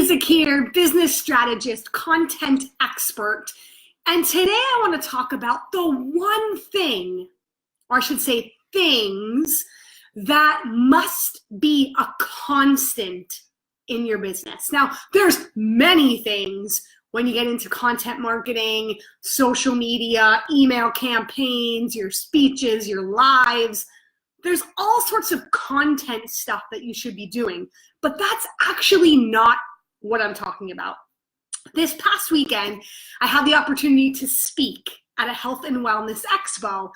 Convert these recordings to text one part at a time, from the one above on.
Pezik here, business strategist, content expert. And today I want to talk about the one thing, or I should say things, that must be a constant in your business. Now, there's many things when you get into content marketing, social media, email campaigns, your speeches, your lives. There's all sorts of content stuff that you should be doing, but that's actually not what I'm talking about. This past weekend, I had the opportunity to speak at a health and wellness expo.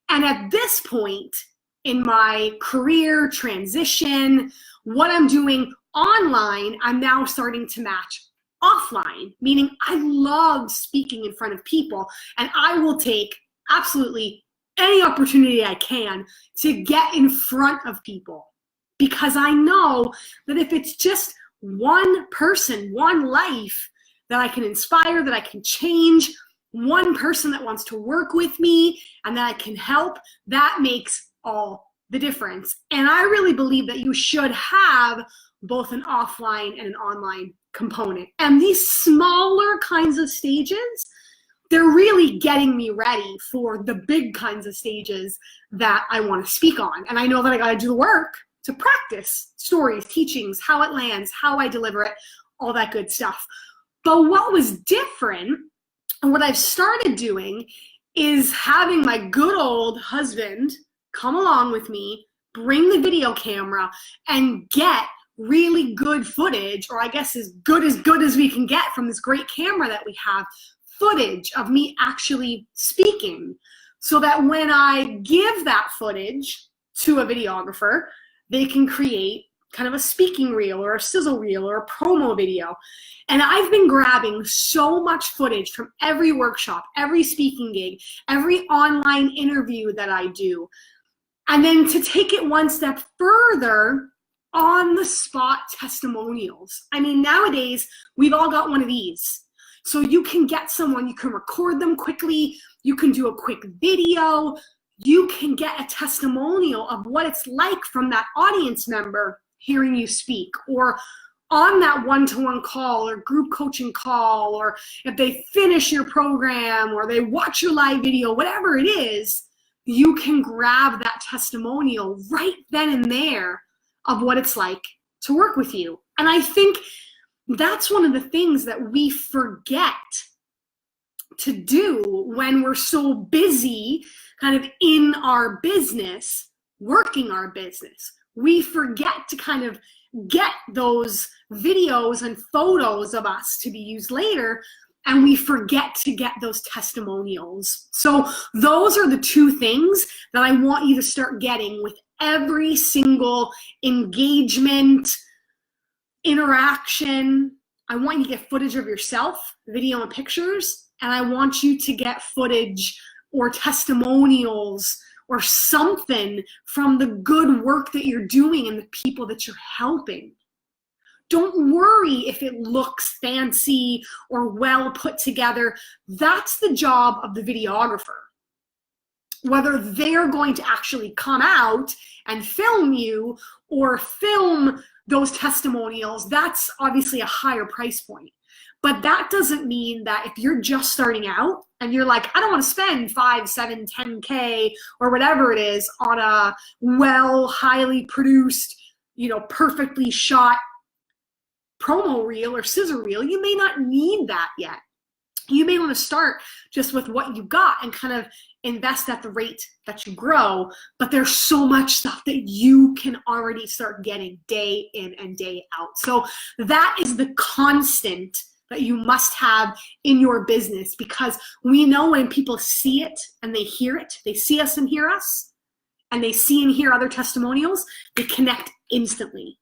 And at this point in my career transition, what I'm doing online, I'm now starting to match offline, meaning I love speaking in front of people, and I will take absolutely any opportunity I can to get in front of people, because I know that if it's just one person, one life that I can inspire, that I can change, one person that wants to work with me and that I can help, that makes all the difference. And I really believe that you should have both an offline and an online component. And these smaller kinds of stages, they're really getting me ready for the big kinds of stages that I want to speak on. And I know that I got to do the work to practice stories, teachings, how it lands, how I deliver it, all that good stuff. But what was different, and what I've started doing, is having my good old husband come along with me, bring the video camera, and get really good footage, or I guess as good as we can get from this great camera that we have, footage of me actually speaking, so that when I give that footage to a videographer, they can create kind of a speaking reel or a sizzle reel or a promo video. And I've been grabbing so much footage from every workshop, every speaking gig, every online interview that I do. And then to take it one step further, on the spot testimonials. I mean, nowadays, we've all got one of these. So you can get someone, you can record them quickly, you can do a quick video, you can get a testimonial of what it's like from that audience member hearing you speak, or on that one-to-one call or group coaching call, or if they finish your program or they watch your live video, whatever it is, you can grab that testimonial right then and there of what it's like to work with you. And I think that's one of the things that we forget to do when we're so busy kind of in our business, working our business. We forget to kind of get those videos and photos of us to be used later, and we forget to get those testimonials. So those are the two things that I want you to start getting with every single engagement, interaction. I want you to get footage of yourself, video and pictures, and I want you to get footage or testimonials or something from the good work that you're doing and the people that you're helping. Don't worry if it looks fancy or well put together. That's the job of the videographer. Whether they're going to actually come out and film you or film those testimonials, that's obviously a higher price point. But that doesn't mean that if you're just starting out and you're like, I don't want to spend 5, 7, 10K or whatever it is on a highly produced, perfectly shot promo reel or scissor reel, you may not need that yet. You may want to start just with what you got and kind of invest at the rate that you grow, but there's so much stuff that you can already start getting day in and day out. So that is the constant that you must have in your business, because we know when people see it and they hear it, they see us and hear us, and they see and hear other testimonials, they connect instantly.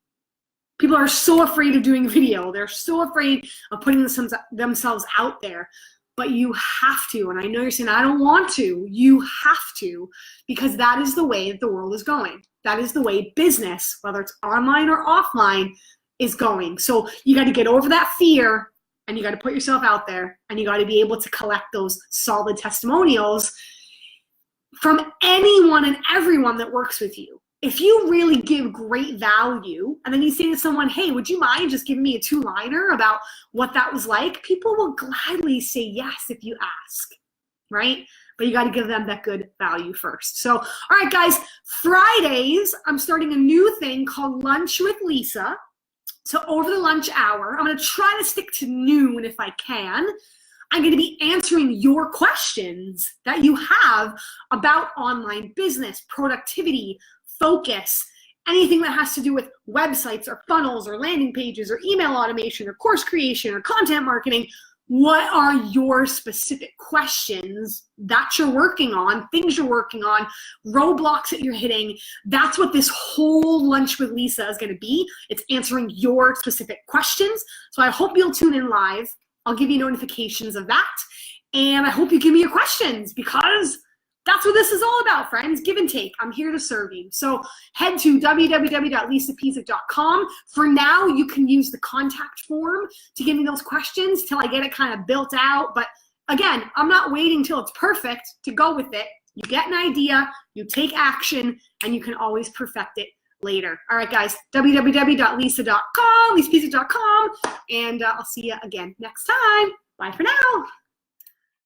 People are so afraid of doing video. They're so afraid of putting themselves out there. But you have to, and I know you're saying, I don't want to. You have to, because that is the way that the world is going. That is the way business, whether it's online or offline, is going. So you got to get over that fear, and you got to put yourself out there, and you got to be able to collect those solid testimonials from anyone and everyone that works with you. if you really give great value, and then you say to someone, hey, would you mind just giving me a 2-liner about what that was like? People will gladly say yes if you ask, right? But you got to give them that good value first. So, all right, guys, Fridays, I'm starting a new thing called Lunch with Lisa. So over the lunch hour, I'm going to try to stick to noon if I can. I'm going to be answering your questions that you have about online business, productivity, focus, anything that has to do with websites or funnels or landing pages or email automation or course creation or content marketing. What are your specific questions that you're working on, things you're working on, roadblocks that you're hitting? That's what this whole Lunch with Lisa is going to be. It's answering your specific questions. So I hope you'll tune in live. I'll give you notifications of that. And I hope you give me your questions, because that's what this is all about, friends. Give and take. I'm here to serve you. So head to www.lisapezik.com. For now, you can use the contact form to give me those questions till I get it kind of built out. But again, I'm not waiting till it's perfect to go with it. You get an idea, you take action, and you can always perfect it later. All right, guys, www.lisapezik.com, and I'll see you again next time. Bye for now.